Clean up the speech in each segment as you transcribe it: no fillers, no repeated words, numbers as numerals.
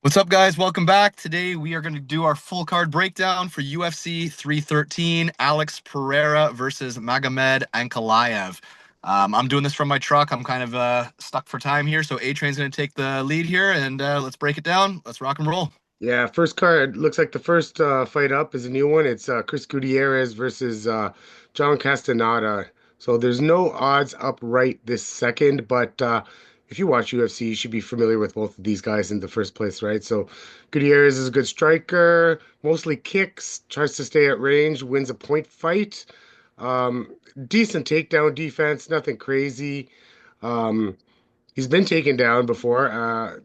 What's up, guys? Welcome back. Today we are going to do our full card breakdown for UFC 313, Alex Pereira versus Magomed Ankalaev. I'm doing this from my truck. I'm kind of stuck for time here, so A-Train's going to take the lead here, and let's break it down. Let's rock and roll. Yeah, first card looks like the first fight up is a new one. It's Chris Gutierrez versus John Castaneda. So there's no odds up right this second, but if you watch UFC, you should be familiar with both of these guys in the first place, right? So Gutierrez is a good striker, mostly kicks, tries to stay at range, wins a point fight. Um, Decent takedown defense, nothing crazy. Um, He's been taken down before.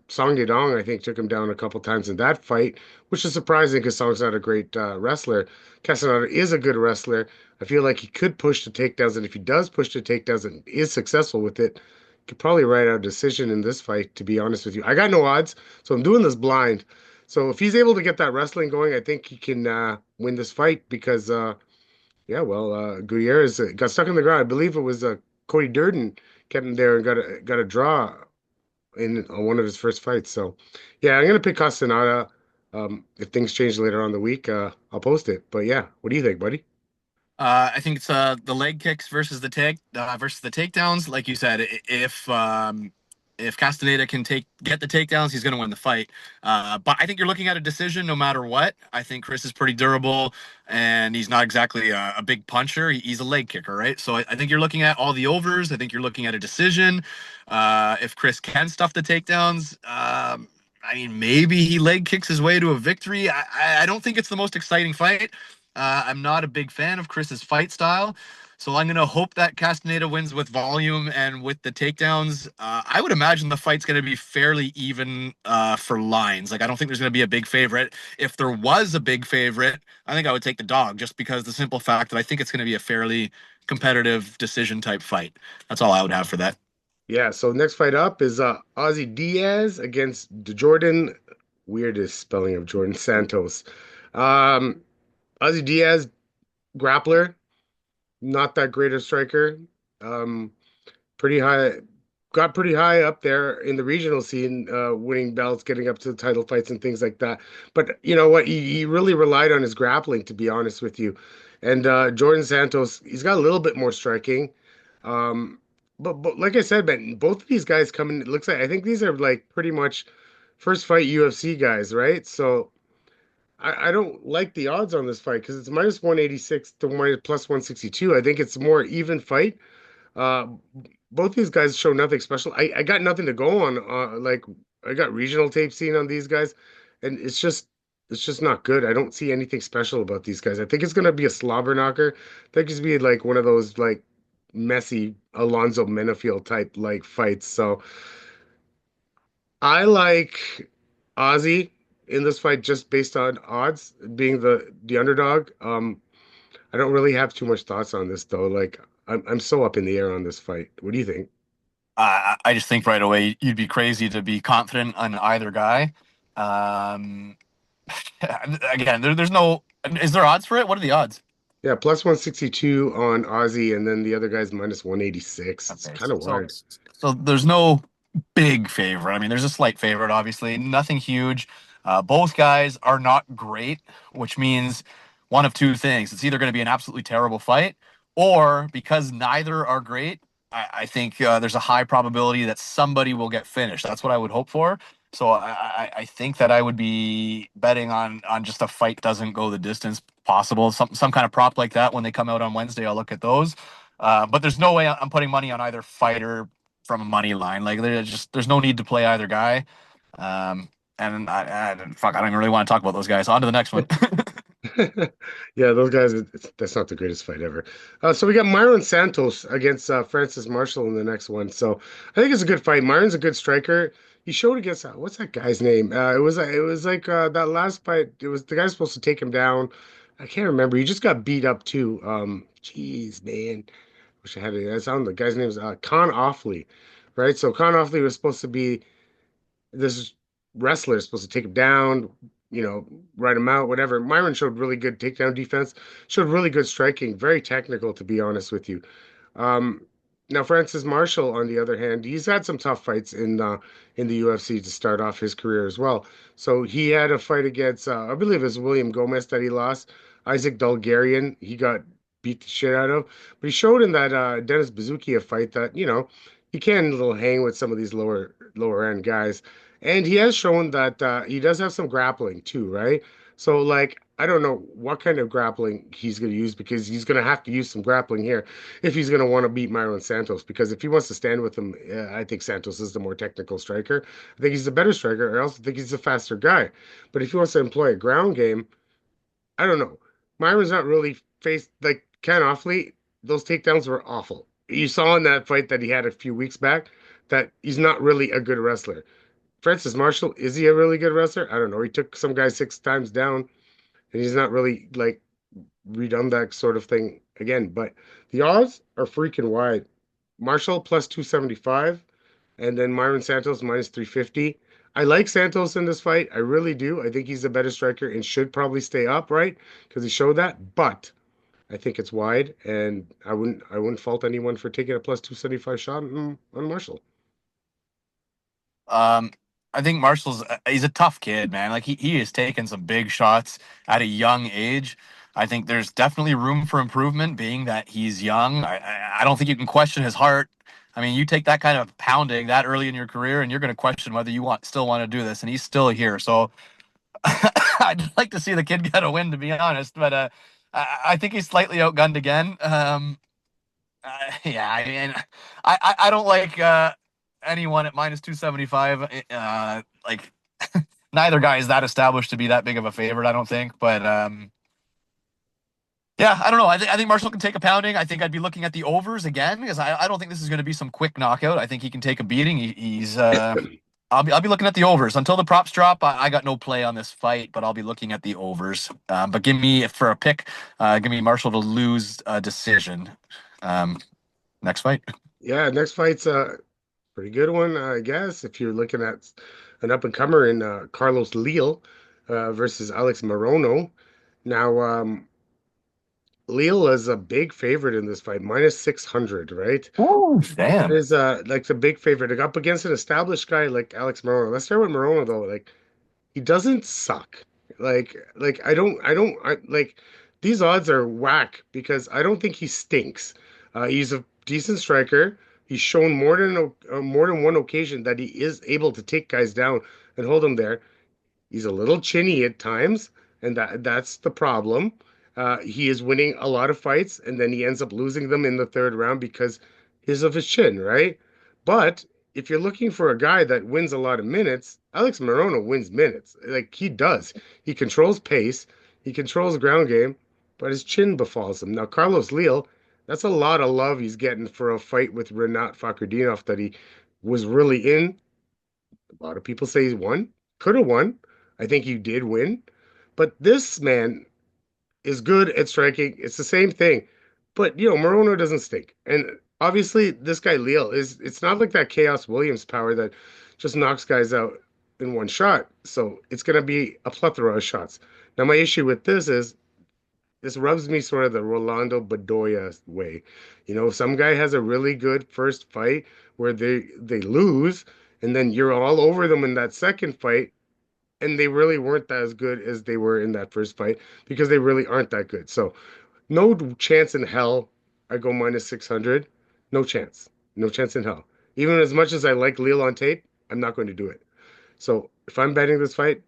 Song Yadong, I think, took him down a couple times in that fight, which is surprising because Song's not a great wrestler. Castaneda is a good wrestler. I feel like he could push the takedowns, and if he does push the takedowns and is successful with it, could probably write out a decision in this fight, to be honest with you. I got no odds, so I'm doing this blind. So if he's able to get that wrestling going, I think he can win this fight because Gutierrez got stuck in the ground. I believe it was Cody Durden kept him there and got a draw in on one of his first fights. So, yeah, I'm gonna pick Castaneda. If things change later on the week, I'll post it. But yeah, what do you think, buddy? I think it's the leg kicks versus the takedowns. Like you said, if Castaneda can get the takedowns, he's going to win the fight. But I think you're looking at a decision no matter what. I think Chris is pretty durable, and he's not exactly a big puncher. He's a leg kicker, right? So I think you're looking at all the overs. I think you're looking at a decision. If Chris can stuff the takedowns, I mean, maybe he leg kicks his way to a victory. I don't think it's the most exciting fight. I'm not a big fan of Chris's fight style, so I'm going to hope that Castaneda wins with volume and with the takedowns. I would imagine the fight's going to be fairly even for lines. Like, I don't think there's going to be a big favorite. If there was a big favorite, I think I would take the dog just because the simple fact that I think it's going to be a fairly competitive decision type fight. That's all I would have for that. Yeah, so next fight up is Ozzy Diaz against Jordan. Weirdest spelling of Jordan Santos. Um, Ozzy Diaz, grappler, not that great a striker. Um, Pretty high, got pretty high up there in the regional scene, winning belts, getting up to the title fights and things like that. But you know what? He really relied on his grappling, to be honest with you. And Jordan Santos, he's got a little bit more striking. Um, but like I said, man, both of these guys come in. It looks like I think these are like pretty much first fight UFC guys, right? So I don't like the odds on this fight because it's minus 186 to minus plus 162. I think it's a more even fight. Uh, Both these guys show nothing special. I got nothing to go on. Like I got regional tape seen on these guys, and it's just not good. I don't see anything special about these guys. I think it's gonna be a slobber knocker. I think it's gonna be like one of those like messy Alonzo Menafield type like fights. So I like Ozzy in this fight just based on odds, being the underdog. I don't really have too much thoughts on this though. Like I'm so up in the air on this fight. What do you think? I just think right away you'd be crazy to be confident on either guy. Um, Again, there's no. Is there odds for it? What are the odds? Yeah, plus 162 on Aussie, and then the other guy's minus 186. It's Okay, kind of so wild. so there's no big favorite. I mean, there's a slight favorite, obviously, nothing huge. Both guys are not great, which means one of two things. It's either going to be an absolutely terrible fight, or because neither are great, I think there's a high probability that somebody will get finished. That's what I would hope for. So I think that I would be betting on just a fight doesn't go the distance possible. Some kind of prop like that when they come out on Wednesday. I'll look at those. But there's no way I'm putting money on either fighter from a money line. Like there's no need to play either guy. Um, and fuck, I don't even really want to talk about those guys. On to the next one. Yeah, those guys, that's not the greatest fight ever. So we got Myron Santos against Francis Marshall in the next one. So I think it's a good fight. Myron's a good striker. He showed against what's that guy's name? It was like that last fight. It was the guy supposed to take him down. I can't remember. He just got beat up too. Jeez, man. Wish I had it. I found the guy's name is Con Offley, right? So Con Offley was supposed to be this wrestler is supposed to take him down, write him out, whatever. Myron showed really good takedown defense, showed really good striking, very technical, to be honest with you. Um, Now, Francis Marshall, on the other hand, he's had some tough fights in the UFC to start off his career as well. So he had a fight against, I believe it was William Gomez that he lost. Isaac Bulgarian, he got beat the shit out of. But he showed in that Dennis Bazookia fight that, he can little hang with some of these lower end guys. And he has shown that he does have some grappling too, right? So like I don't know what kind of grappling he's going to use because he's going to have to use some grappling here if he's going to want to beat Myron Santos. Because if he wants to stand with him, I think Santos is the more technical striker. I think he's the better striker. I also think he's a faster guy. But if he wants to employ a ground game, I don't know. Myron's not really faced like Ken Offley. Those takedowns were awful. You saw in that fight that he had a few weeks back that he's not really a good wrestler. Francis Marshall, is he a really good wrestler? I don't know. He took some guy 6 times down, and he's not really like redone that sort of thing again. But the odds are freaking wide. Marshall plus 275, and then Myron Santos minus 350. I like Santos in this fight. I really do. I think he's a better striker and should probably stay up, right? Because he showed that. But I think it's wide, and I wouldn't fault anyone for taking a plus 275 shot on Marshall. Um, I think Marshall's he's a tough kid, man. Like he has taken some big shots at a young age. I think there's definitely room for improvement, being that he's young. I don't think you can question his heart. I mean, you take that kind of pounding that early in your career, and you're going to question whether you still want to do this, and he's still here. So I'd like to see the kid get a win, to be honest. But I think he's slightly outgunned again. Yeah, I mean, I don't like anyone at minus 275. Like neither guy is that established to be that big of a favorite, I don't think. But yeah, I don't know. I think Marshall can take a pounding. I think I'd be looking at the overs again because I don't think this is going to be some quick knockout. I think he can take a beating. He's I'll be looking at the overs until the props drop. I got no play on this fight, but I'll be looking at the overs. But give me for a pick, give me Marshall to lose a decision. Um, next fight. Yeah, next fight's a pretty good one, I guess. If you're looking at an up and comer in Carlos Leal versus Alex Morono. Now, Leal is a big favorite in this fight, minus 600, right? Oh, That damn. is like the big favorite. Up against an established guy like Alex Morono. Let's start with Morono though. Like he doesn't suck. I like these odds are whack because I don't think he stinks. He's a decent striker. He's shown more than one occasion that he is able to take guys down and hold them there. He's a little chinny at times, and that's the problem. He is winning a lot of fights, and then he ends up losing them in the third round because of his chin, right? But if you're looking for a guy that wins a lot of minutes, Alex Morono wins minutes. Like he does. He controls pace, he controls ground game, but his chin befalls him. Now, Carlos Leal, that's a lot of love he's getting for a fight with Renat Fakhretdinov that he was really in. A lot of people say he's won. Could have won. I think he did win. But this man is good at striking. It's the same thing. But Morono doesn't stink. And obviously this guy Leal is it's not like that Chaos Williams power that just knocks guys out in one shot. So it's gonna be a plethora of shots. Now my issue with this is this rubs me sort of the Rolando Bedoya way. Some guy has a really good first fight where they lose, and then you're all over them in that second fight, and they really weren't as good as they were in that first fight because they really aren't that good. So no chance in hell I go minus 600. No chance. No chance in hell. Even as much as I like Leal on tape, I'm not going to do it. So if I'm betting this fight,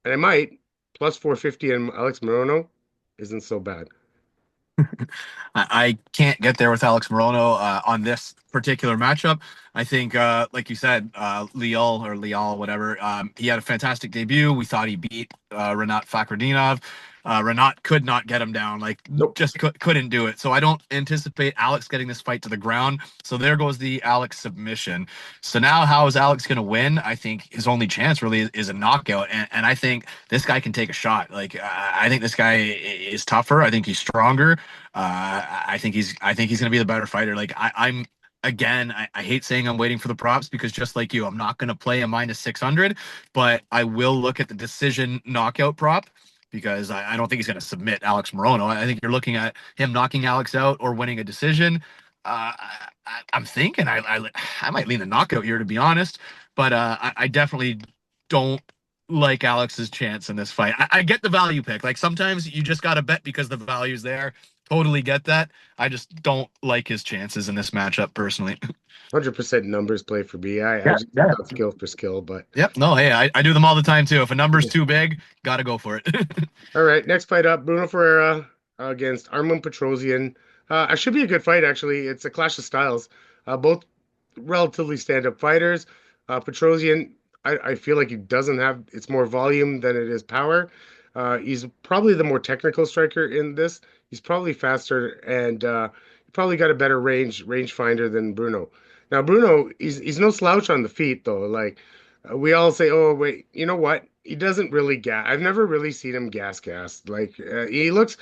and I might, plus 450 and Alex Morono isn't so bad. I can't get there with Alex Moreno on this particular matchup. I think, like you said, Leal, whatever, he had a fantastic debut. We thought he beat Renat Fakhretdinov. Renat could not get him down, like Nope. just couldn't do it. So I don't anticipate Alex getting this fight to the ground. So there goes the Alex submission. So now how is Alex going to win? I think his only chance really is a knockout. And I think this guy can take a shot. Like I think this guy is tougher. I think he's stronger. I think he's going to be the better fighter. Like I'm again, I hate saying I'm waiting for the props because just like you, I'm not going to play a minus 600, but I will look at the decision knockout prop because I don't think he's going to submit Alex Morono. I think you're looking at him knocking Alex out or winning a decision. I'm thinking I might lean the knockout here to be honest, but I definitely don't like Alex's chance in this fight. I get the value pick. Like sometimes you just gotta bet because the value's there. Totally get that. I just don't like his chances in this matchup personally. 100% numbers play for me. I Yeah, just yeah. not skill for skill, but Yep. No, hey, I do them all the time too. If a number's too big, gotta go for it. all right, next fight up, Bruno Ferreira against Armen Petrosyan. It should be a good fight, actually. It's a clash of styles. Both relatively stand-up fighters. Petrosyan, I feel like he doesn't have, it's more volume than it is power. He's probably the more technical striker in this. He's probably faster and he probably got a better range finder than Bruno. Now, Bruno, he's no slouch on the feet, though. Like, we all say, oh, wait, you know what? He doesn't really gas. I've never really seen him gas. Like, he looks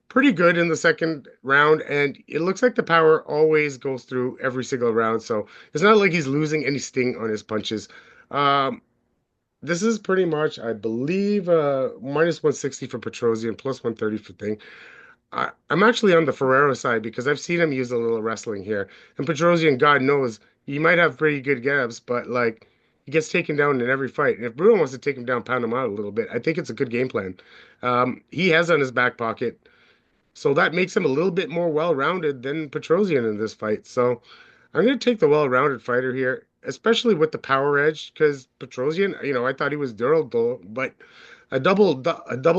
pretty good in the second round, and it looks like the power always goes through every single round. So it's not like he's losing any sting on his punches. Um, this is pretty much, I believe, minus 160 for Petrosyan, plus 130 for Thing. I'm actually on the Ferrero side because I've seen him use a little wrestling here. And Petrosyan, God knows, he might have pretty good gabs, but like he gets taken down in every fight. And if Bruno wants to take him down, pound him out a little bit, I think it's a good game plan. He has on his back pocket, so that makes him a little bit more well-rounded than Petrosyan in this fight. So I'm going to take the well-rounded fighter here, especially with the power edge, because Petrosyan, I thought he was durable, but a double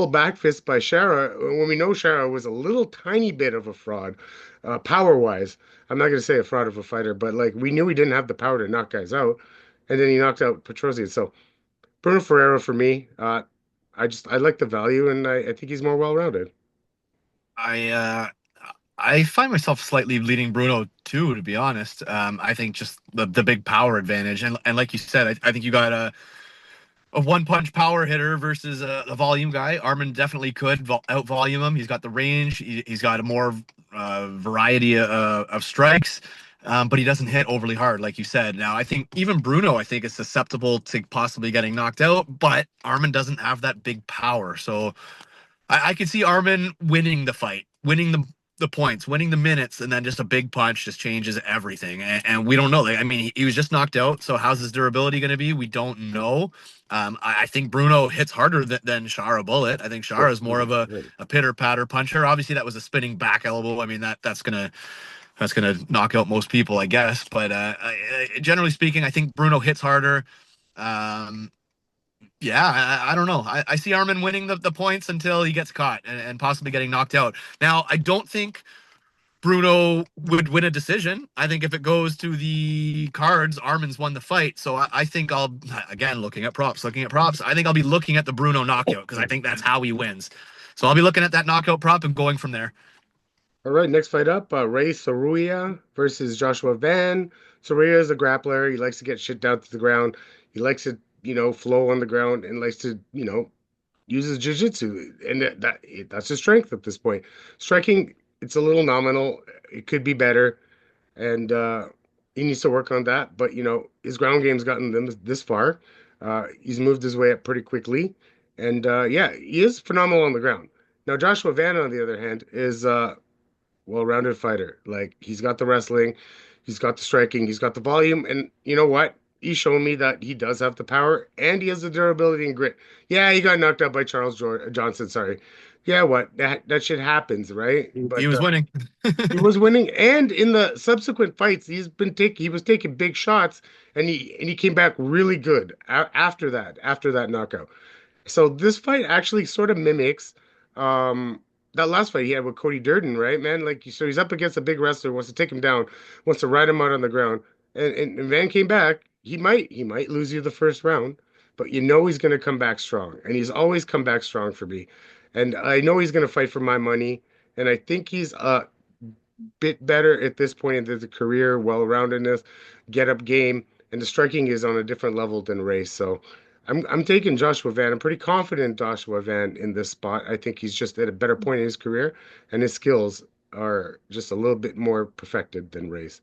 back fist by Shara, when we know Shara was a little tiny bit of a fraud, power-wise. I'm not going to say a fraud of a fighter, but like we knew he didn't have the power to knock guys out, and then he knocked out Petrosyan. So Bruno Ferreira for me, I like the value, and I think he's more well-rounded. I I find myself slightly leading Bruno too, to be honest. I think just the big power advantage, and like you said, I think you got a one punch power hitter versus a volume guy. Armin definitely could out volume him. He's got the range. He's got a more variety of strikes. But he doesn't hit overly hard, like you said. Now, I think even Bruno, I think, is susceptible to possibly getting knocked out, but Armin doesn't have that big power. So I could see Armin winning the fight, winning the points, winning the minutes, and then just a big punch just changes everything. And we don't know. Like, I mean, he was just knocked out. So how's his durability going to be? We don't know. I think Bruno hits harder than Shara Bullet. I think Yeah, Shara is more of a pitter patter puncher. Obviously, that was a spinning back elbow. I mean, that's gonna knock out most people, I guess. But generally speaking, I think Bruno hits harder. Um, yeah, I don't know. I see Armin winning the points until he gets caught and possibly getting knocked out. Now, I don't think Bruno would win a decision. I think if it goes to the cards, Armin's won the fight. So I think I'll, again, looking at props, I think I'll be looking at the Bruno knockout because I think that's how he wins. So I'll be looking at that knockout prop and going from there. All right, next fight up, Ray Tsuruya versus Joshua Van. Tsuruya is a grappler. He likes to get shit down to the ground. He likes to, flow on the ground and likes to, use his jiu-jitsu. And that's his strength at this point. Striking, it's a little nominal. It could be better. And he needs to work on that. But, his ground game's gotten them this far. He's moved his way up pretty quickly. And yeah, he is phenomenal on the ground. Now, Joshua Van, on the other hand, is well-rounded fighter. Like he's got the wrestling, he's got the striking, he's got the volume, and you know what? He's shown me that he does have the power and he has the durability and grit. Yeah, he got knocked out by Johnson. Sorry. Yeah, what? That shit happens, right? He But was winning. he was winning, and in the subsequent fights, he was taking big shots, and he came back really good after that knockout. So this fight actually sort of mimics um that last fight he had with Cody Durden, right, man? Like so he's up against a big wrestler, wants to take him down, wants to ride him out on the ground. And Van came back. He might lose you the first round, but he's gonna come back strong. And he's always come back strong for me. And I know he's gonna fight for my money. And I think he's bit better at this point in his career, well-roundedness, get up game, and the striking is on a different level than Race. So I'm taking Joshua Van. I'm pretty confident in Joshua Van in this spot. I think he's just at a better point in his career, and his skills are just a little bit more perfected than Ray's.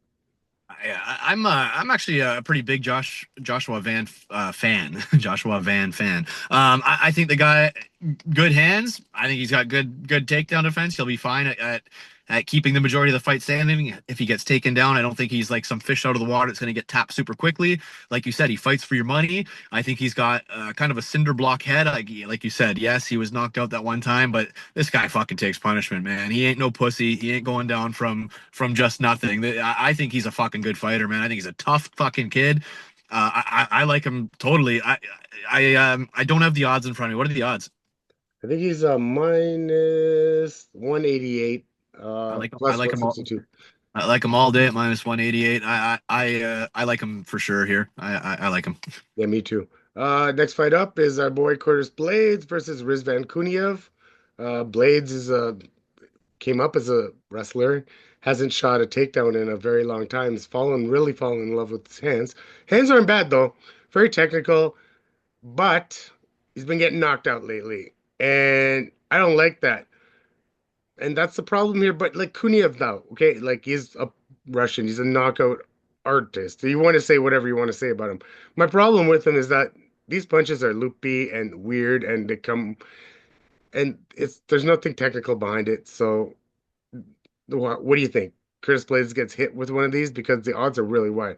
Yeah, I'm actually a pretty big Joshua Van fan. Joshua Van fan. I think the guy good hands. I think he's got good takedown defense. He'll be fine at at keeping the majority of the fight standing. If he gets taken down, I don't think he's like some fish out of the water that's going to get tapped super quickly. Like you said, he fights for your money. I think he's got kind of a cinder block head. Like you said, yes, he was knocked out that one time, but this guy fucking takes punishment, man. He ain't no pussy. He ain't going down from just nothing. I think he's a fucking good fighter, man. I think he's a tough fucking kid. I like him totally. I don't have the odds in front of me. What are the odds? I think he's minus 188, I plus like him all. 162. I like him all day at minus 188. I like him for sure here. I like him. Yeah, me too. Next fight up is our boy Curtis Blaydes versus Rizvan Kuniev. Blaydes is came up as a wrestler, hasn't shot a takedown in a very long time. He's really fallen in love with his hands. Hands aren't bad though, very technical, but he's been getting knocked out lately, and I don't like that. And that's the problem here. But like Kuniev now, okay, like he's a Russian, he's a knockout artist. You want to say whatever you want to say about him. My problem with him is that these punches are loopy and weird, and they come and it's there's nothing technical behind it. So what do you think? Curtis Blaydes gets hit with one of these because the odds are really wide.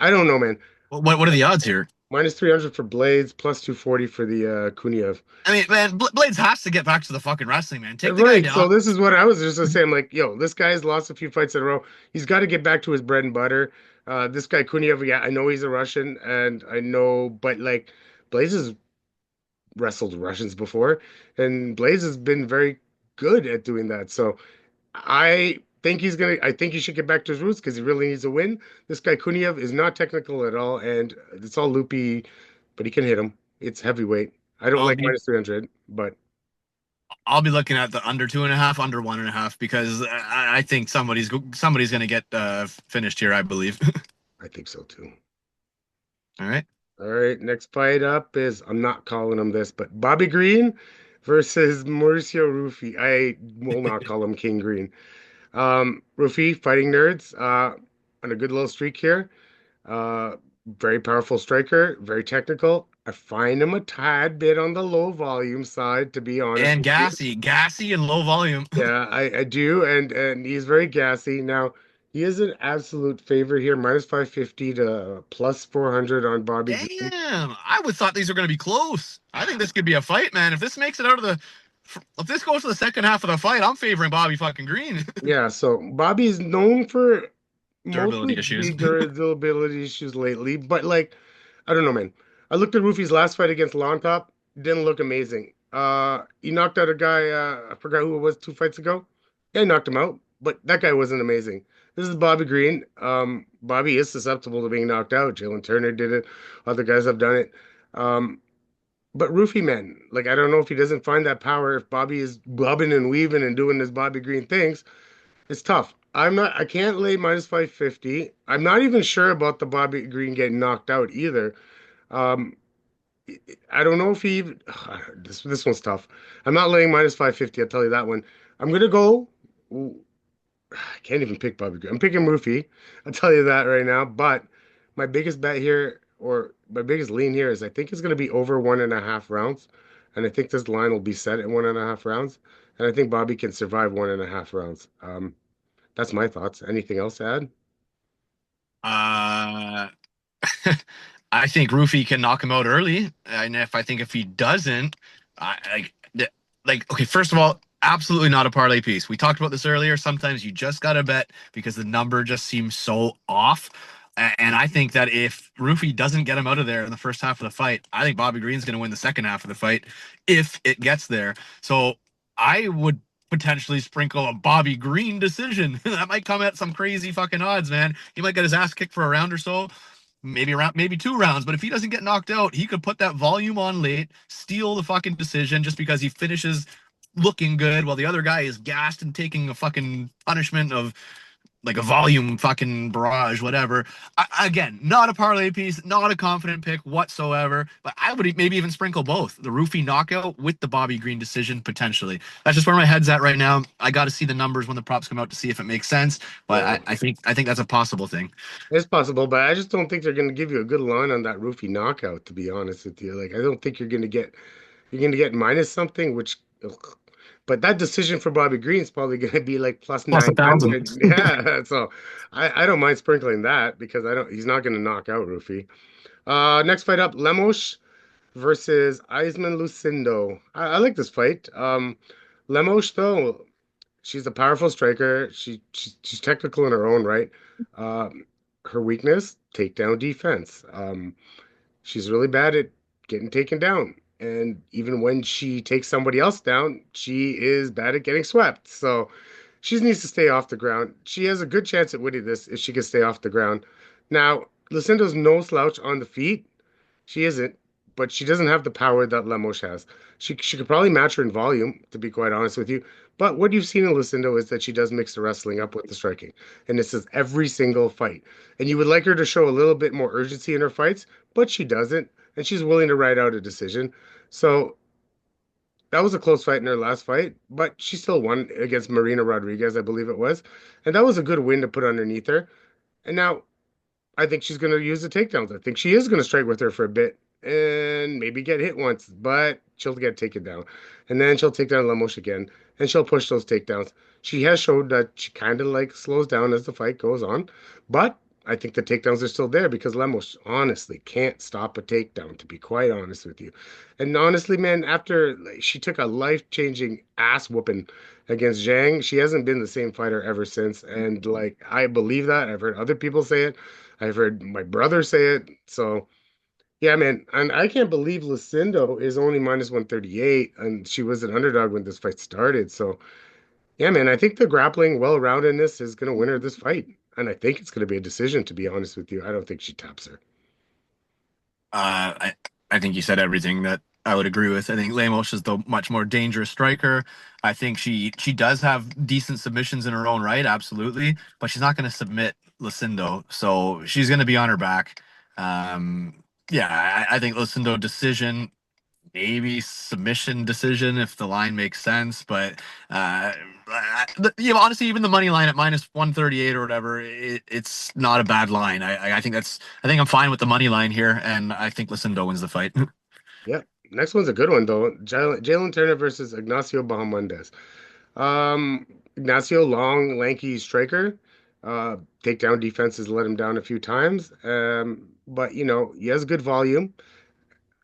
I don't know, man. What are the odds here? Minus 300 for Blaydes, plus 240 for the Kuniev. I mean, man, Blades has to get back to the fucking wrestling, man. Take the guy Right. So down. this is what I was just gonna say. I'm like, yo, this guy's lost a few fights in a row. He's got to get back to his bread and butter. This guy Kuniev, yeah, I know he's a Russian, and I know, but like, Blaze has wrestled Russians before, and Blaze has been very good at doing that. So I think he's gonna. I think he should get back to his roots because he really needs a win. This guy Kuniev is not technical at all, and it's all loopy, but he can hit him. It's heavyweight. I don't I'll like be minus 300, but I'll be looking at the under 2.5, under 1.5 because I think somebody's gonna get finished here. I believe. I think so too. All right. All right, next fight up is I'm not calling him this, but Bobby Green versus Mauricio Rufi. I will not call him King Green. Rufi, fighting nerds, on a good little streak here. Uh, Very powerful striker, very technical. I find him a tad bit on the low volume side, to be honest And with you. gassy and low volume. Yeah, I do, and he's very gassy. Now, he is an absolute favorite here, minus 550 to plus 400 on Bobby Green. Damn, I would thought these were going to be close. I think this could be a fight, man. If this makes it out of the, if this goes to the second half of the fight, I'm favoring Bobby fucking Green. Yeah, so Bobby is known for mostly Durability issues. the durability issues lately, but like, I don't know, man. I looked at Rufi's last fight against Long Top, didn't look amazing. He knocked out a guy, I forgot who it was 2 fights ago. Yeah, he knocked him out, but that guy wasn't amazing. This is Bobby Green. Bobby is susceptible to being knocked out. Jalen Turner did it. Other guys have done it. Um, but Rufi, man, like I don't know if he doesn't find that power, if Bobby is bobbing and weaving and doing his Bobby Green things, it's tough. I can't lay minus 550. I'm not even sure about the Bobby Green getting knocked out either. Um, I don't know if he even, this one's tough. I'm not laying minus 550, I'll tell you that one. I'm gonna go. I can't even pick Bobby Green. I'm picking Rufi. I'll tell you that right now. But my biggest bet here, or my biggest lean here, is I think it's gonna be over 1.5 rounds. And I think this line will be set at 1.5 rounds. And I think Bobby can survive 1.5 rounds. That's my thoughts. Anything else to add? Uh, I think Rufi can knock him out early, and if he doesn't, I okay. First of all, absolutely not a parlay piece. We talked about this earlier. Sometimes you just gotta bet because the number just seems so off. And I think that if Rufi doesn't get him out of there in the first half of the fight, I think Bobby Green's going to win the second half of the fight if it gets there. So I would potentially sprinkle a Bobby Green decision. That might come at some crazy fucking odds, man. He might get his ass kicked for a round or so, maybe 2 rounds. But if he doesn't get knocked out, he could put that volume on late, steal the fucking decision just because he finishes looking good while the other guy is gassed and taking a fucking punishment of like a volume fucking barrage, whatever. Again, not a parlay piece, not a confident pick whatsoever, but I would maybe even sprinkle both the Rufi knockout with the Bobby Green decision potentially. That's just where my head's at right now. I got to see the numbers when the props come out to see if it makes sense, but Yeah, I think that's a possible thing. it's possible, but I just don't think they're going to give you a good line on that Roofy knockout, to be honest with you. Like, I don't think you're going to get minus something, which ugh. But that decision for Bobby Green is probably going to be like plus Plus 1,000. 900. Yeah, so I don't mind sprinkling that because I don't. He's not going to knock out Ruffy. Next fight up, Lemos versus Eisman Lucindo. I like this fight. Lemos though, she's a powerful striker. She's technical in her own right. Her weakness, takedown defense. She's really bad at getting taken down. And even when she takes somebody else down, she is bad at getting swept. So she needs to stay off the ground. She has a good chance at winning this if she can stay off the ground. Now, Lucinda's no slouch on the feet. She isn't, but she doesn't have the power that Lemos has. She could probably match her in volume, to be quite honest with you. But what you've seen in Lucinda is that she does mix the wrestling up with the striking. And this is every single fight. And you would like her to show a little bit more urgency in her fights, but she doesn't. And she's willing to ride out a decision. So that was a close fight in her last fight, but she still won against Marina Rodriguez, I believe it was. And that was a good win to put underneath her. And now I think she's going to use the takedowns. I think she is going to strike with her for a bit and maybe get hit once, but she'll get taken down. And then she'll take down Lemos again and she'll push those takedowns. She has showed that she kind of like slows down as the fight goes on, but I think the takedowns are still there because Lemos honestly can't stop a takedown, to be quite honest with you. And honestly, man, after like, she took a life-changing ass whooping against Zhang, she hasn't been the same fighter ever since. And like, I believe that. I've heard other people say it. I've heard my brother say it. So yeah, man. And I can't believe Lucindo is only minus 138 and she was an underdog when this fight started. So yeah, man, I think the grappling well-roundedness is gonna win her this fight. And I think it's gonna be a decision, to be honest with you. I don't think she taps her. I think you said everything that I would agree with. I think Lemos is the much more dangerous striker. I think she does have decent submissions in her own right, absolutely, but she's not going to submit Lucindo, so she's going to be on her back. Yeah, I think Lucindo decision, maybe submission decision if the line makes sense, but honestly, even the money line at minus 138 or whatever, it's not a bad line. I think I'm fine with the money line here, and I think Lucindo wins the fight. Yep. Next one's a good one though. Jalen Turner versus Ignacio Bahamondes. Ignacio, long, lanky striker. Takedown defense has let him down a few times. But you know, he has good volume.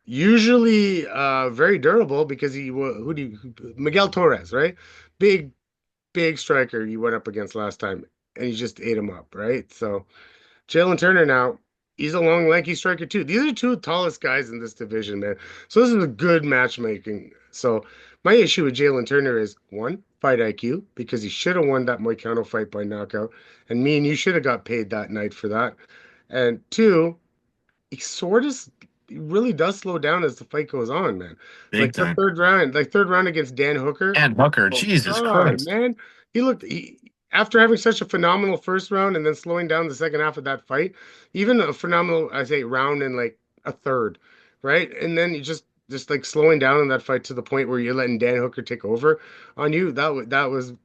Usually very durable because who do you Miguel Torres, right? Big, big striker you went up against last time and you just ate him up, right? So Jalen Turner now, he's a long, lanky striker too. These are two tallest guys in this division, man. So this is a good matchmaking. So my issue with Jalen Turner is one, fight IQ, because he should have won that Moicano fight by knockout. And me and you should have got paid that night for that. And two, he sort of he really does slow down as the fight goes on, man. Big time. Like third round against Dan Hooker. And Booker, Oh Jesus God, Christ. man. After having such a phenomenal first round and then slowing down the second half of that fight, even a phenomenal, I say, round and like a third, right? And then you just like slowing down in that fight to the point where you're letting Dan Hooker take over on you. That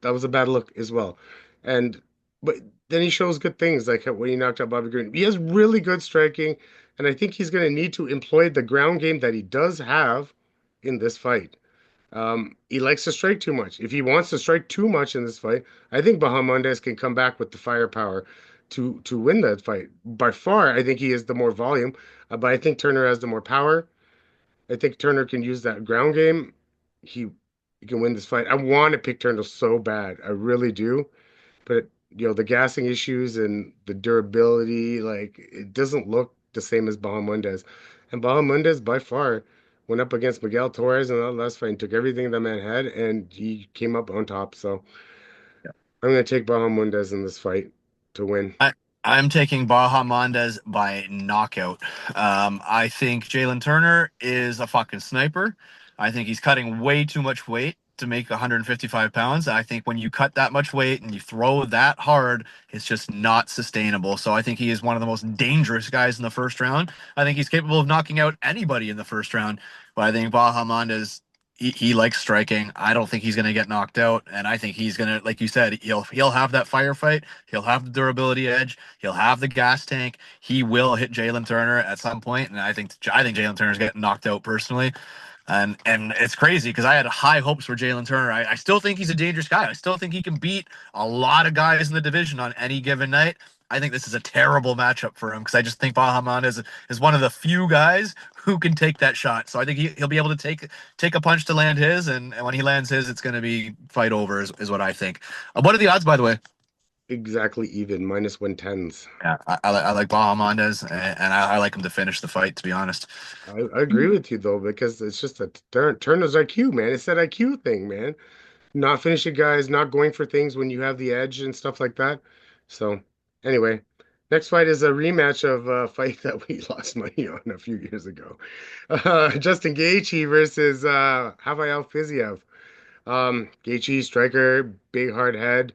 was a bad look as well. And but then he shows good things like when he knocked out Bobby Green. He has really good striking, and I think he's going to need to employ the ground game that he does have in this fight. He likes to strike too much. If he wants to strike too much in this fight, I think Bahamondes can come back with the firepower to win that fight. By far, I think he has the more volume, but I think Turner has the more power. I think Turner can use that ground game. He, he can win this fight. I want to pick Turner so bad. I really do. But you know, the gassing issues and the durability, like it doesn't look the same as Bahamondes. And Bahamondes by far went up against Miguel Torres in that last fight and took everything that man had and he came up on top. So I'm gonna take Bahamondes in this fight to win. I, I'm taking Bahamondes by knockout. I think Jalen Turner is a fucking sniper. I think he's cutting way too much weight to make 155 pounds. I think when you cut that much weight and you throw that hard, it's just not sustainable. So I think he is one of the most dangerous guys in the first round. I think he's capable of knocking out anybody in the first round. But I think Bahamondes he likes striking. I don't think he's going to get knocked out, and I think he's going to, like you said, he'll have that firefight. He'll have the durability edge. He'll have the gas tank. He will hit Jalen Turner at some point, and I think Jalen Turner's getting knocked out personally. And it's crazy because I had high hopes for Jalen Turner. I still think he's a dangerous guy. I still think he can beat a lot of guys in the division on any given night. I think this is a terrible matchup for him because I just think Bahamondes is one of the few guys who can take that shot. So I think he'll be able to take a punch to land his, and when he lands his, it's going to be fight over, is what I think. What are the odds, by the way? Exactly even, minus 110s. Yeah, I like Bahamondes, and I like him to finish the fight, to be honest. I agree with you though, because it's just a Turner's IQ, man. It's that IQ thing, man. Not finishing guys, not going for things when you have the edge and stuff like that. So, anyway, next fight is a rematch of a fight that we lost money on a few years ago. Justin Gaethje versus Rafael Fiziev. Gaethje, striker, big hard head.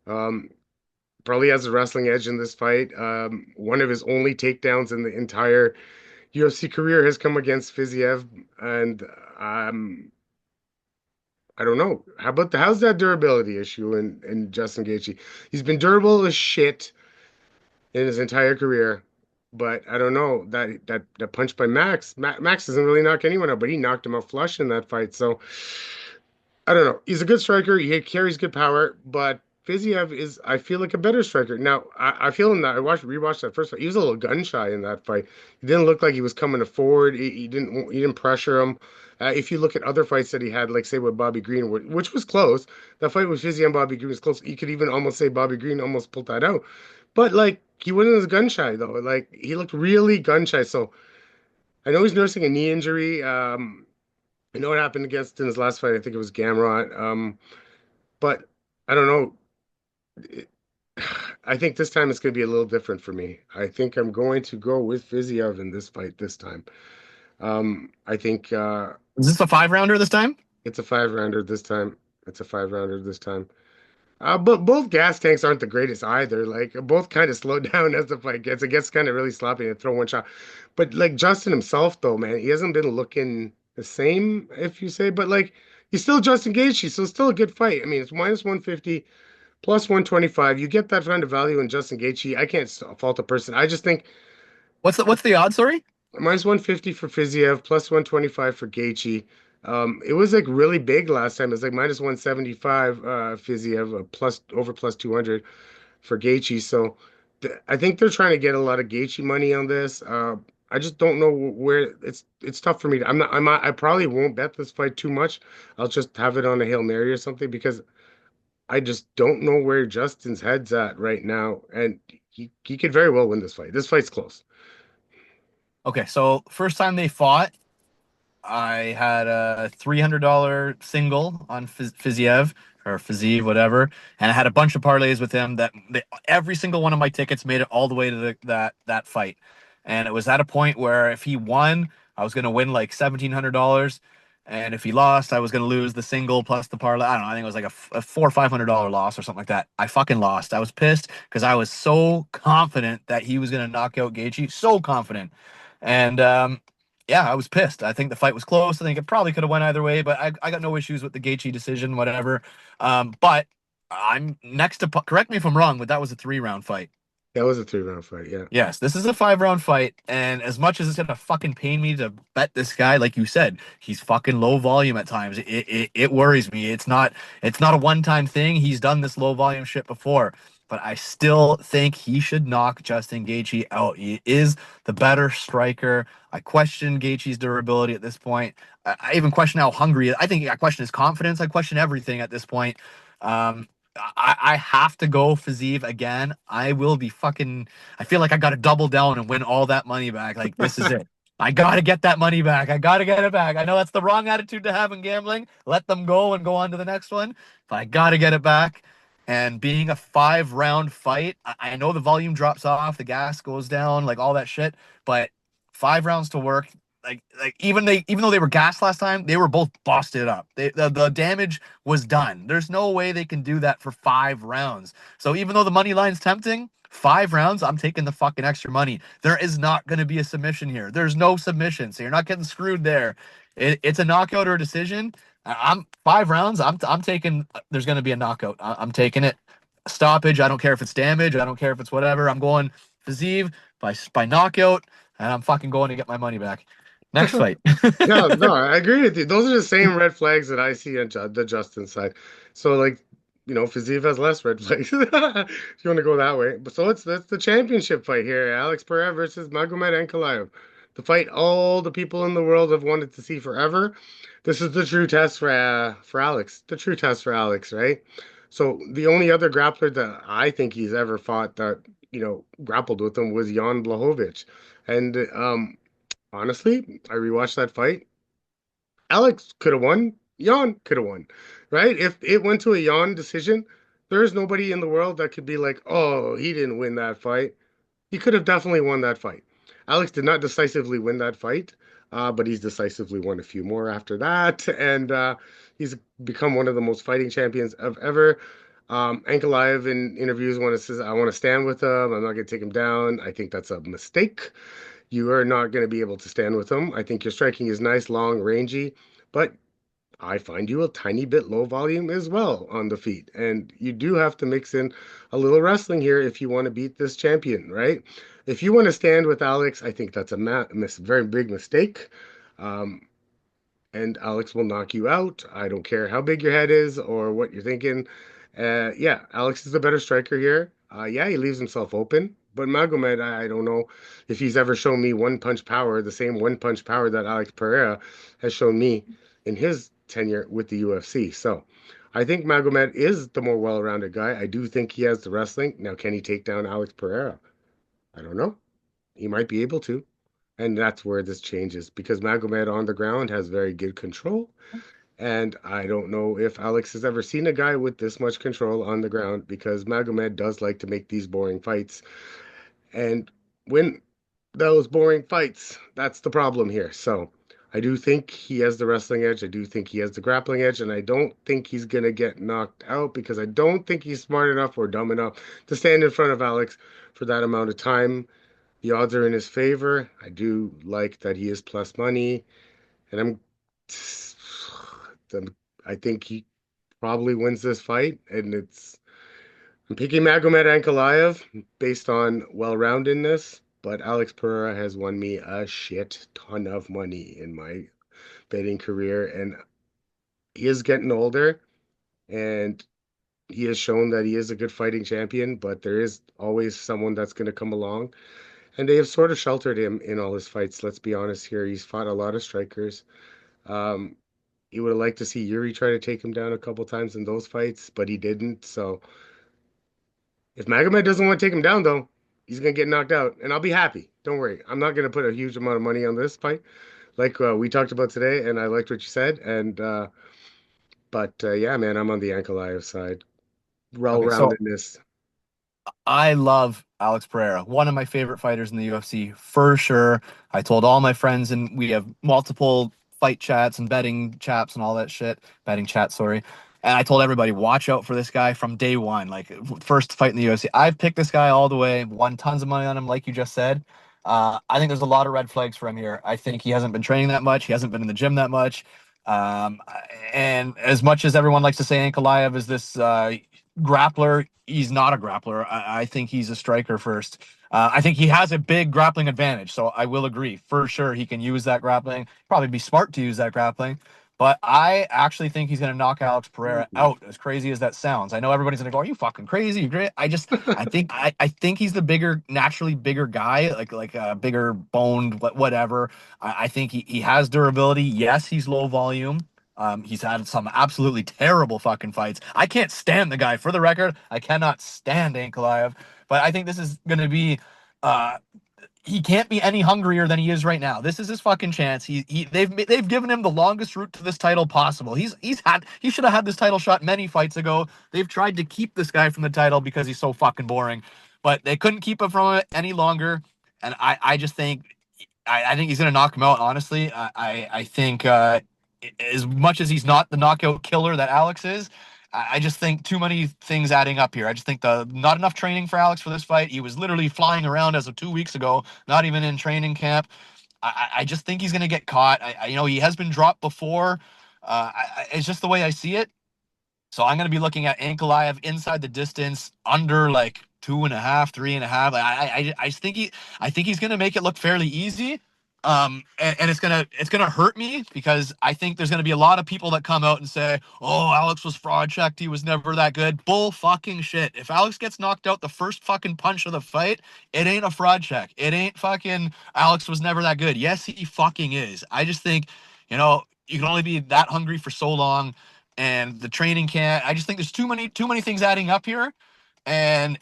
Um, Probably has a wrestling edge in this fight. One of his only takedowns in the entire UFC career has come against Fiziev, and I don't know. How's that durability issue in Justin Gaethje? He's been durable as shit in his entire career, but I don't know that punch by Max doesn't really knock anyone out, but he knocked him out flush in that fight. So I don't know. He's a good striker. He carries good power, but Fiziev is, I feel like a better striker. Now, I feel in that I rewatched that first fight. He was a little gun shy in that fight. He didn't look like he was coming forward. He didn't pressure him. If you look at other fights that he had, like say with Bobby Green, which was close, that fight with Fiziev and Bobby Green was close. You could even almost say Bobby Green almost pulled that out. But like he wasn't as gun shy though. Like he looked really gun shy. So I know he's nursing a knee injury. I know what happened against in his last fight. I think it was Gamrot. But I don't know. It- I think this time it's going to be a little different for me. I think I'm going to go with Fiziev in this fight this time. I think Is this a 5 rounder this time? it's a 5 rounder this time. It's a 5 rounder this time. But both gas tanks aren't the greatest either. Like both kind of slow down as the fight gets. It gets kind of really sloppy and throw one shot. But like Justin himself, though, man, he hasn't been looking the same, if you say. But like he's still Justin Gaethje, so it's still a good fight. I mean, it's minus 150, plus 125. You get that kind of value in Justin Gaethje. I can't fault a person. I just think What's the odds? Sorry. minus 150 for Fiziev, plus 125 for Gaethje. It was like really big last time. It was like minus 175 Fiziev, plus 200 for Gaethje. So I think they're trying to get a lot of Gaethje money on this. I just don't know where it's tough for me to, I probably won't bet this fight too much. I'll just have it on a Hail Mary or something because I just don't know where Justin's head's at right now. And he could very well win this fight. This fight's close. Okay, so first time they fought, I had a $300 single on Fiziev or Fiziev, whatever, and I had a bunch of parlays with him every single one of my tickets made it all the way to that fight, and it was at a point where if he won, I was going to win like $1,700, and if he lost, I was going to lose the single plus the parlay. I don't know. I think it was like a $400 or $500 loss or something like that. I fucking lost. I was pissed because I was so confident that he was going to knock out Gaethje, so confident, and yeah, I was pissed. I think the fight was close. I think it probably could have went either way, but I got no issues with the Gaethje decision, whatever. But I'm next to correct me if I'm wrong, but that was a 3 round fight. That was a 3 round fight. Yeah. Yes, this is a 5 round fight, and as much as it's gonna fucking pain me to bet this guy, like you said, he's fucking low volume at times. It worries me. It's not a one time thing. He's done this low volume shit before, but I still think he should knock Justin Gaethje out. He is the better striker. I question Gaethje's durability at this point. I even question how hungry. I think I question his confidence. I question everything at this point. Um, I have to go Fiziev again. I will be fucking. I feel like I got to double down and win all that money back. Like this is it. I got to get that money back. I got to get it back. I know that's the wrong attitude to have in gambling. Let them go and go on to the next one. But I got to get it back. And being a 5 round fight, I know the volume drops off, the gas goes down, like all that shit. But 5 rounds to work, like even though they were gassed last time, they were both busted up. The damage was done. There's no way they can do that for 5 rounds. So even though the money line's tempting, 5 rounds, I'm taking the fucking extra money. There is not going to be a submission here. There's no submission, so you're not getting screwed there. It's a knockout or a decision. I'm 5 rounds. I'm taking. There's going to be a knockout. I'm taking it. Stoppage. I don't care if it's damage. I don't care if it's whatever. I'm going Fiziev by knockout, and I'm fucking going to get my money back. Next fight. No, no, I agree with you. Those are the same red flags that I see on the Justin side. So like, Fiziev has less red flags. If you want to go that way. But so that's the championship fight here. Alex Pereira versus Magomed Ankalaev. The fight all the people in the world have wanted to see forever. This is the true test for Alex. The true test for Alex, right? So the only other grappler that I think he's ever fought that, grappled with him was Jan Blachowicz. And honestly, I rewatched that fight. Alex could have won. Jan could have won, right? If it went to a Jan decision, there's nobody in the world that could be like, oh, he didn't win that fight. He could have definitely won that fight. Alex did not decisively win that fight, but he's decisively won a few more after that, and he's become one of the most fighting champions of ever. Ankalaev in interviews when it says, I want to stand with him. I'm not going to take him down. I think that's a mistake. You are not going to be able to stand with him. I think your striking is nice, long, rangy, but I find you a tiny bit low volume as well on the feet. And you do have to mix in a little wrestling here if you want to beat this champion, right? If you want to stand with Alex, I think that's a very big mistake. Um, and Alex will knock you out. I don't care how big your head is or what you're thinking. Yeah, Alex is the better striker here. Yeah, he leaves himself open. But Magomed, I don't know if he's ever shown me one punch power, the same one punch power that Alex Pereira has shown me in his tenure with the UFC. So I think Magomed is the more well-rounded guy. I do think he has the wrestling. Now, can he take down Alex Pereira? I don't know. He might be able to. And that's where this changes because Magomed on the ground has very good control. And I don't know if Alex has ever seen a guy with this much control on the ground because Magomed does like to make these boring fights and win those boring fights. That's the problem here. So I do think he has the wrestling edge. I do think he has the grappling edge. And I don't think he's going to get knocked out because I don't think he's smart enough or dumb enough to stand in front of Alex for that amount of time. The odds are in his favor. I do like that he is plus money. And I think he probably wins this fight. And I'm picking Magomed Ankalaev based on well-roundedness, but Alex Pereira has won me a shit ton of money in my betting career, and he is getting older, and he has shown that he is a good fighting champion, but there is always someone that's going to come along, and they have sort of sheltered him in all his fights. Let's be honest here. He's fought a lot of strikers. Um, he would have liked to see Yuri try to take him down a couple times in those fights, but he didn't. So if Magomed doesn't want to take him down, though, he's gonna get knocked out, and I'll be happy. Don't worry. I'm not gonna put a huge amount of money on this fight, like we talked about today, and I liked what you said. And but yeah, man, I'm on the Ankalaev side. Okay, so Well-roundedness. I love Alex Pereira, one of my favorite fighters in the UFC for sure. I told all my friends, and we have multiple fight chats and betting chats and all that shit. Betting chat, sorry. And I told everybody, watch out for this guy from day one, like first fight in the UFC. I've picked this guy all the way, won tons of money on him, like you just said. I think there's a lot of red flags for him here. I think he hasn't been training that much. He hasn't been in the gym that much. Um, and as much as everyone likes to say Ankalaev is this grappler, he's not a grappler. I think he's a striker first. I think he has a big grappling advantage, so I will agree for sure he can use that grappling. Probably be smart to use that grappling. But I actually think he's going to knock Alex Pereira out. As crazy as that sounds, I know everybody's going to go, "Are you fucking crazy? You great?" I think he's the bigger, naturally bigger guy, like a bigger boned, whatever. I think he has durability. Yes, he's low volume. He's had some absolutely terrible fucking fights. I can't stand the guy. For the record, I cannot stand Ankalaev. But I think this is going to be. Uh, he can't be any hungrier than he is right now. This is his fucking chance. They've given him the longest route to this title possible. He should have had this title shot many fights ago. They've tried to keep this guy from the title because he's so fucking boring, but they couldn't keep him from it any longer. And I just think I think he's gonna knock him out. Honestly, I think as much as he's not the knockout killer that Alex is, I just think too many things adding up here. I just think the not enough training for Alex for this fight. He was literally flying around as of 2 weeks ago, not even in training camp. I just think he's going to get caught. He has been dropped before. It's just the way I see it. So I'm going to be looking at Ankalaev inside the distance, under like 2.5, 3.5. I just think I think he's going to make it look fairly easy. And it's gonna hurt me because I think there's gonna be a lot of people that come out and say, "Oh, Alex was fraud checked. He was never that good." Bull fucking shit. If Alex gets knocked out the first fucking punch of the fight, it ain't a fraud check. It ain't fucking Alex was never that good. Yes, he fucking is. I just think, you can only be that hungry for so long, and the training can't. I just think there's too many things adding up here, and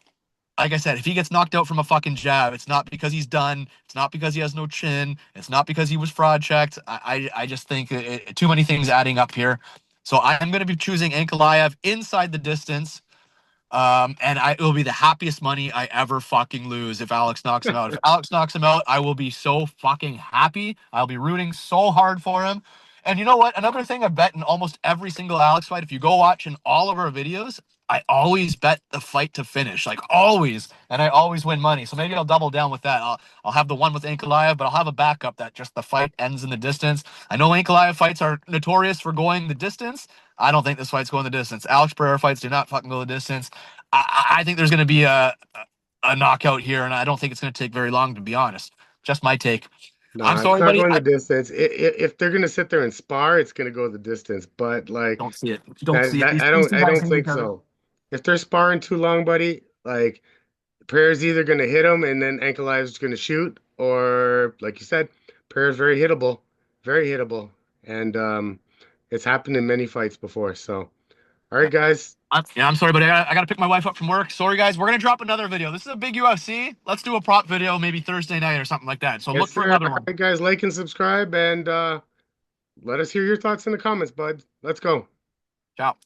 like I said, if he gets knocked out from a fucking jab, it's not because he's done. It's not because he has no chin. It's not because he was fraud checked. I just think too many things adding up here. So I'm going to be choosing Ankalaev inside the distance. And it will be the happiest money I ever fucking lose if Alex knocks him out. If Alex knocks him out, I will be so fucking happy. I'll be rooting so hard for him. And you know what? Another thing I bet in almost every single Alex fight, if you go watch in all of our videos, I always bet the fight to finish, like always, and I always win money. So maybe I'll double down with that. I'll have the one with Ankalaev, but I'll have a backup that just the fight ends in the distance. I know Ankalaev fights are notorious for going the distance. I don't think this fight's going the distance. Alex Pereira fights do not fucking go the distance. I think there's going to be a knockout here, and I don't think it's going to take very long, to be honest. Just my take. I'm Nah, it's sorry, not buddy. going the I distance. If they're gonna sit there and spar, it's gonna go the distance. But like don't see it. Don't that, see it. that These two I guys don't hate each think other. so. If they're sparring too long, buddy, like Pereira's either gonna hit him and then Ankalaev's gonna shoot, or like you said, Pereira's very hittable, and it's happened in many fights before. So, all right, guys, I'm sorry, but I got to pick my wife up from work. Sorry, guys. We're going to drop another video. This is a big UFC. Let's do a prop video maybe Thursday night or something like that. So yes, look for sir. another All one. right, guys, like and subscribe, and let us hear your thoughts in the comments, bud. Let's go. Ciao.